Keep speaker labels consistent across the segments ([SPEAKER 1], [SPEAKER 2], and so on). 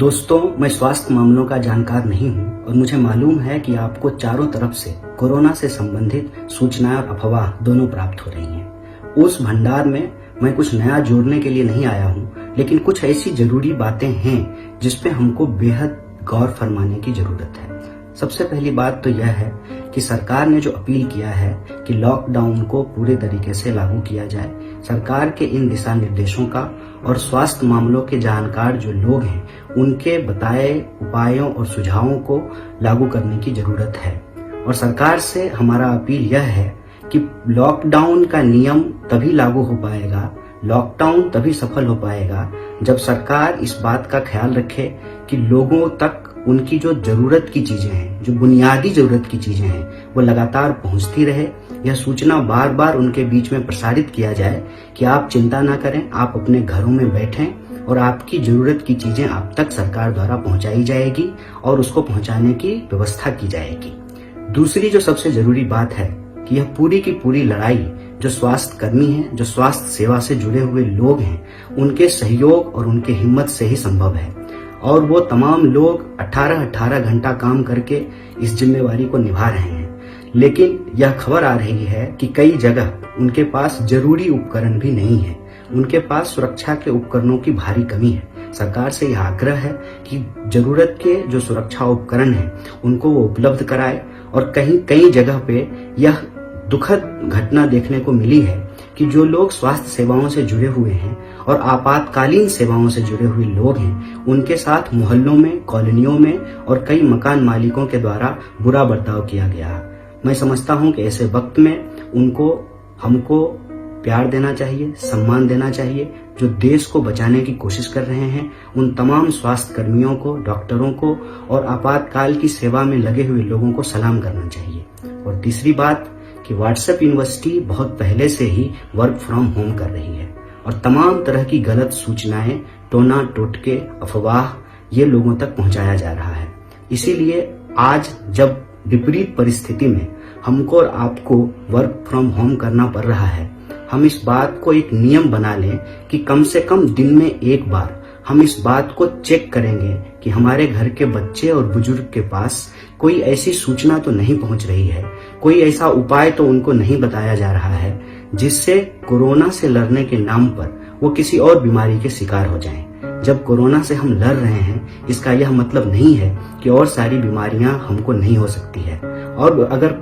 [SPEAKER 1] दोस्तों, मैं स्वास्थ्य मामलों का जानकार नहीं हूं और मुझे मालूम है कि आपको चारों तरफ से कोरोना से संबंधित सूचनाएं और अफवाह दोनों प्राप्त हो रही हैं। उस भंडार में मैं कुछ नया जोड़ने के लिए नहीं आया हूं, लेकिन कुछ ऐसी जरूरी बातें हैं जिस पे हमको बेहद गौर फरमाने की जरूरत है। सबसे पहली बात तो यह है कि सरकार ने जो अपील किया है कि लॉकडाउन को पूरे तरीके से लागू किया जाए। सरकार के इन दिशा निर्देशों का और स्वास्थ्य मामलों के जानकार जो लोग हैं उनके बताए उपायों और सुझावों को लागू करने की जरूरत है। और सरकार से हमारा अपील यह है कि लॉकडाउन का नियम तभी लागू हो पाएगा, लॉकडाउन तभी सफल हो पाएगा जब सरकार इस बात का ख्याल रखे कि लोगों तक उनकी जो जरूरत की चीजें हैं, जो बुनियादी जरूरत की चीजें हैं, वो लगातार पहुंचती रहे। यह सूचना बार बार उनके बीच में प्रसारित किया जाए कि आप चिंता ना करें, आप अपने घरों में बैठें और आपकी जरूरत की चीजें आप तक सरकार द्वारा पहुंचाई जाएगी और उसको पहुंचाने की व्यवस्था की जाएगी। दूसरी जो सबसे जरूरी बात है कि यह पूरी की पूरी लड़ाई जो स्वास्थ्य कर्मी हैं, जो स्वास्थ्य सेवा से जुड़े हुए लोग हैं, उनके सहयोग और उनके हिम्मत से ही संभव है। और वो तमाम लोग 18-18 घंटा काम करके इस जिम्मेवारी को निभा रहे हैं। लेकिन यह खबर आ रही है कि कई जगह उनके पास जरूरी उपकरण भी नहीं है, उनके पास सुरक्षा के उपकरणों की भारी कमी है। सरकार से यह आग्रह है कि जरूरत के जो सुरक्षा उपकरण हैं उनको वो उपलब्ध कराए। और कई जगह पे यह दुखद घटना देखने को मिली है कि जो लोग स्वास्थ्य सेवाओं से जुड़े हुए हैं और आपातकालीन सेवाओं से जुड़े हुए लोग हैं, उनके साथ मोहल्लों में, कॉलोनियों में और कई मकान मालिकों के द्वारा बुरा बर्ताव किया गया। मैं समझता हूं कि ऐसे वक्त में हमको प्यार देना चाहिए, सम्मान देना चाहिए। जो देश को बचाने की कोशिश कर रहे हैं उन तमाम स्वास्थ्य कर्मियों को, डॉक्टरों को और आपातकाल की सेवा में लगे हुए लोगों को सलाम करना चाहिए। और तीसरी बात कि व्हाट्सएप यूनिवर्सिटी बहुत पहले से ही वर्क फ्रॉम होम कर रही है और तमाम तरह की गलत सूचनाएं, टोना टोटके, अफवाह ये लोगों तक पहुंचाया जा रहा है। इसीलिए आज जब विपरीत परिस्थिति में हमको और आपको वर्क फ्रॉम होम करना पड़ रहा है, हम इस बात को एक नियम बना लें कि कम से कम दिन में एक बार हम इस बात को चेक करेंगे कि हमारे घर के बच्चे और बुजुर्ग के पास कोई ऐसी सूचना तो नहीं पहुंच रही है, कोई ऐसा उपाय तो उनको नहीं बताया जा रहा है जिससे कोरोना से लड़ने के नाम पर वो किसी और बीमारी के शिकार हो जाएं। जब कोरोना से हम लड़ रहे हैं, इसका यह मतलब नहीं है कि और सारी बीमारियां हमको नहीं हो सकती है। और अगर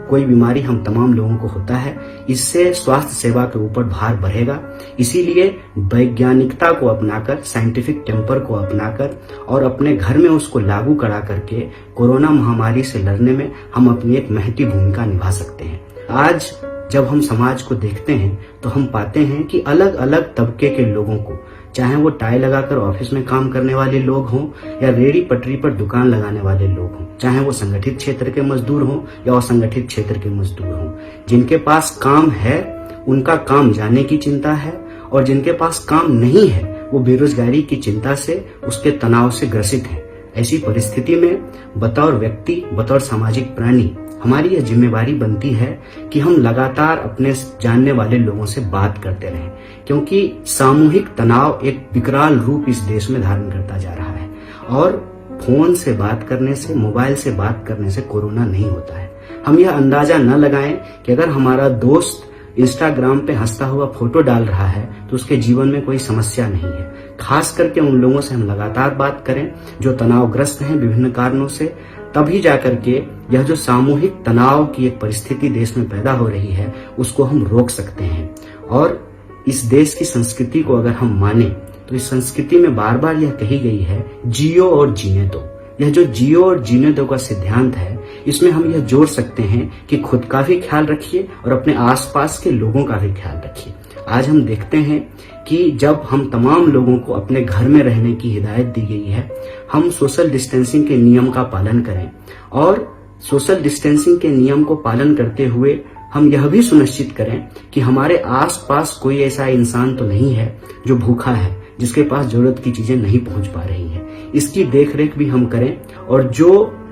[SPEAKER 1] कोई बीमारी हम तमाम लोगों को होता है, इससे स्वास्थ्य सेवा के ऊपर भार बढ़ेगा। इसीलिए वैज्ञानिकता को अपनाकर, साइंटिफिक टेम्पर को अपनाकर और अपने घर में उसको लागू करा करके कोरोना महामारी से लड़ने में हम अपनी एक महती भूमिका निभा सकते हैं। आज जब हम समाज को देखते हैं तो हम पाते हैं कि अलग अलग तबके के लोगों को, चाहे वो टाई लगाकर ऑफिस में काम करने वाले लोग हों या रेडी पटरी पर दुकान लगाने वाले लोग हों, चाहे वो संगठित क्षेत्र के मजदूर हों या असंगठित क्षेत्र के मजदूर हों, जिनके पास काम है उनका काम जाने की चिंता है और जिनके पास काम नहीं है वो बेरोजगारी की चिंता से, उसके तनाव से ग्रसित है। ऐसी परिस्थिति में बतौर व्यक्ति, बतौर सामाजिक प्राणी हमारी यह जिम्मेवारी बनती है कि हम लगातार अपने जानने वाले लोगों से बात करते रहें, क्योंकि सामूहिक तनाव एक विकराल रूप इस देश में धारण करता जा रहा है। और फोन से बात करने से, मोबाइल से बात करने से कोरोना नहीं होता है। हम यह अंदाजा न लगाएं कि अगर हमारा दोस्त इंस्टाग्राम पे हंसता हुआ फोटो डाल रहा है तो उसके जीवन में कोई समस्या नहीं है। खास करके उन लोगों से हम लगातार बात करें जो तनावग्रस्त हैं विभिन्न कारणों से, तभी जाकर के यह जो सामूहिक तनाव की एक परिस्थिति देश में पैदा हो रही है उसको हम रोक सकते हैं। और इस देश की संस्कृति को अगर हम माने तो इस संस्कृति में बार बार यह कही गई है, जियो और जीने दो। यह जो जियो और जीने दो का सिद्धांत है, इसमें हम यह जोड़ सकते हैं कि खुद का भी ख्याल रखिए और अपने आसपास के लोगों का भी ख्याल रखिए। आज हम देखते हैं कि जब हम तमाम लोगों को अपने घर में रहने की हिदायत दी गई है, हम सोशल डिस्टेंसिंग के नियम का पालन करें और सोशल डिस्टेंसिंग के नियम को पालन करते हुए हम यह भी सुनिश्चित करें कि हमारे आसपास कोई ऐसा इंसान तो नहीं है जो भूखा है, जिसके पास जरूरत की चीजें नहीं पहुंच पा रही हैं। इसकी देखरेख भी हम करें और जो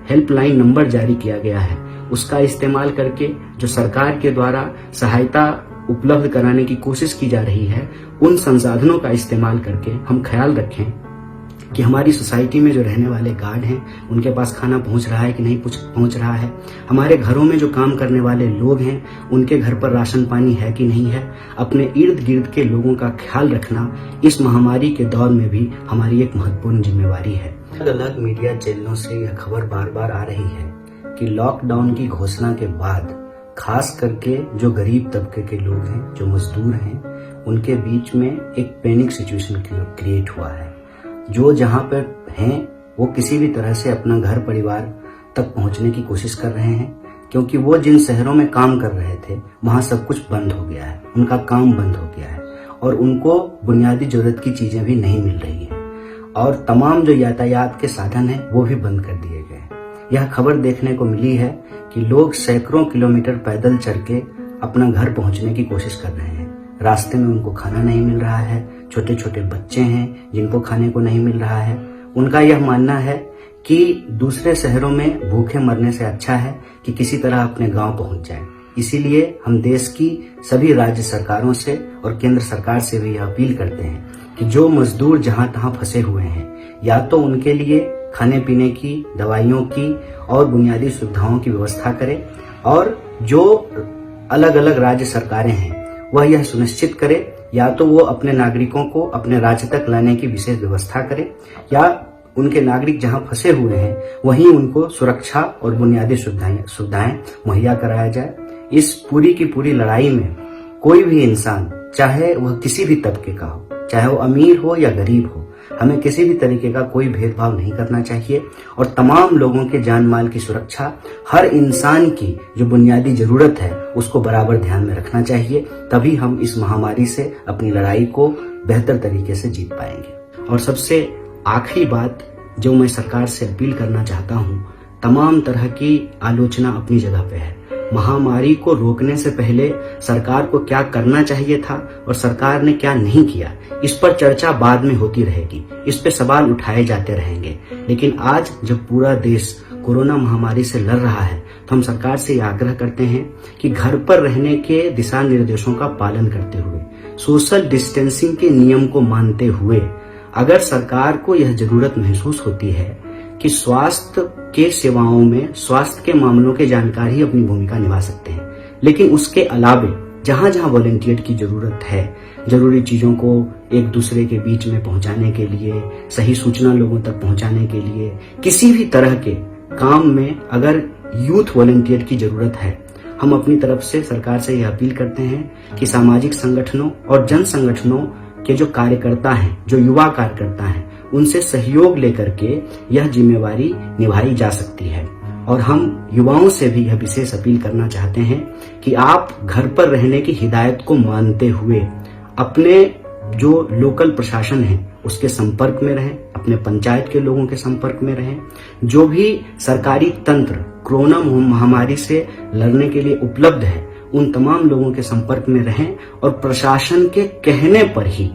[SPEAKER 1] हेल्पलाइन नंबर जारी किया गया है उसका इस्तेमाल करके जो सरकार के द्वारा सहायता उपलब्ध कराने की कोशिश की जा रही है, उन संसाधनों का इस्तेमाल करके हम ख्याल रखें कि हमारी सोसाइटी में जो रहने वाले गार्ड हैं उनके पास खाना पहुंच रहा है कि नहीं पहुंच रहा है, हमारे घरों में जो काम करने वाले लोग हैं उनके घर पर राशन पानी है कि नहीं है। अपने इर्द गिर्द के लोगों का ख्याल रखना इस महामारी के दौर में भी हमारी एक महत्वपूर्ण जिम्मेवारी है। अलग अलग मीडिया चैनलों से यह खबर बार बार आ रही है कि लॉकडाउन की घोषणा के बाद खास करके जो गरीब तबके के लोग हैं, जो मजदूर हैं, उनके बीच में एक पैनिक सिचुएशन क्रिएट हुआ है। जो जहां पर हैं वो किसी भी तरह से अपना घर परिवार तक पहुंचने की कोशिश कर रहे हैं, क्योंकि वो जिन शहरों में काम कर रहे थे वहां सब कुछ बंद हो गया है, उनका काम बंद हो गया है और उनको बुनियादी जरूरत की चीजें भी नहीं मिल रही है और तमाम जो यातायात के साधन है वो भी बंद कर दिए गए। यह खबर देखने को मिली है कि लोग सैकड़ों किलोमीटर पैदल चल के अपना घर पहुंचने की कोशिश कर रहे हैं। रास्ते में उनको खाना नहीं मिल रहा है, छोटे छोटे बच्चे हैं जिनको खाने को नहीं मिल रहा है। उनका यह मानना है कि दूसरे शहरों में भूखे मरने से अच्छा है कि किसी तरह अपने गांव पहुंच जाए। इसीलिए हम देश की सभी राज्य सरकारों से और केंद्र सरकार से भी अपील करते हैं कि जो मजदूर जहां तहां फंसे हुए हैं, या तो उनके लिए खाने पीने की, दवाइयों की और बुनियादी सुविधाओं की व्यवस्था करें, और जो अलग अलग राज्य सरकारें हैं वह यह सुनिश्चित करे या तो वो अपने नागरिकों को अपने राज्य तक लाने की विशेष व्यवस्था करे, या उनके नागरिक जहां फंसे हुए हैं वहीं उनको सुरक्षा और बुनियादी सुविधाएं मुहैया कराया जाए। इस पूरी की पूरी लड़ाई में कोई भी इंसान, चाहे वह किसी भी तबके का हो, चाहे वो अमीर हो या गरीब हो, हमें किसी भी तरीके का कोई भेदभाव नहीं करना चाहिए और तमाम लोगों के जान माल की सुरक्षा, हर इंसान की जो बुनियादी जरूरत है उसको बराबर ध्यान में रखना चाहिए। तभी हम इस महामारी से अपनी लड़ाई को बेहतर तरीके से जीत पाएंगे। और सबसे आखिरी बात जो मैं सरकार से अपील करना चाहता हूँ, तमाम तरह की आलोचना अपनी जगह पे है। महामारी को रोकने से पहले सरकार को क्या करना चाहिए था और सरकार ने क्या नहीं किया, इस पर चर्चा बाद में होती रहेगी, इस पे सवाल उठाए जाते रहेंगे। लेकिन आज जब पूरा देश कोरोना महामारी से लड़ रहा है तो हम सरकार से यह आग्रह करते हैं कि घर पर रहने के दिशा निर्देशों का पालन करते हुए, सोशल डिस्टेंसिंग के नियम को मानते हुए, अगर सरकार को यह जरूरत महसूस होती है कि स्वास्थ्य के सेवाओं में, स्वास्थ्य के मामलों के जानकार ही अपनी भूमिका निभा सकते हैं, लेकिन उसके अलावे जहां जहां वॉलंटियर की जरूरत है, जरूरी चीजों को एक दूसरे के बीच में पहुंचाने के लिए, सही सूचना लोगों तक पहुंचाने के लिए, किसी भी तरह के काम में अगर यूथ वॉलंटियर की जरूरत है, हम अपनी तरफ से सरकार से यह अपील करते हैं कि सामाजिक संगठनों और जन संगठनों के जो कार्यकर्ता हैं, जो युवा कार्यकर्ता हैं, उनसे सहयोग लेकर के यह जिम्मेवारी निभाई जा सकती है। और हम युवाओं से भी यह विशेष अपील करना चाहते हैं कि आप घर पर रहने की हिदायत को मानते हुए अपने जो लोकल प्रशासन है उसके संपर्क में रहें, अपने पंचायत के लोगों के संपर्क में रहें, जो भी सरकारी तंत्र कोरोना महामारी से लड़ने के लिए उपलब्ध है उन तमाम लोगों के संपर्क में रहें और प्रशासन के कहने पर ही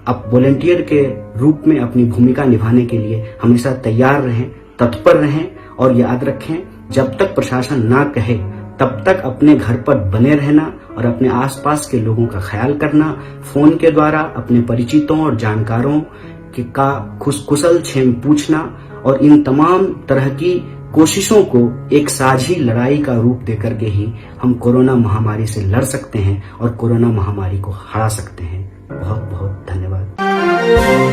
[SPEAKER 1] अब वॉलंटियर के रूप में अपनी भूमिका निभाने के लिए हमेशा तैयार रहें, तत्पर रहें। और याद रखें, जब तक प्रशासन ना कहे तब तक अपने घर पर बने रहना और अपने आसपास के लोगों का ख्याल करना, फोन के द्वारा अपने परिचितों और जानकारों का कुशल क्षेम पूछना, और इन तमाम तरह की कोशिशों को एक साझी लड़ाई का रूप देकर के ही हम कोरोना महामारी से लड़ सकते हैं और कोरोना महामारी को हरा सकते हैं। बहुत बहुत धन्यवाद।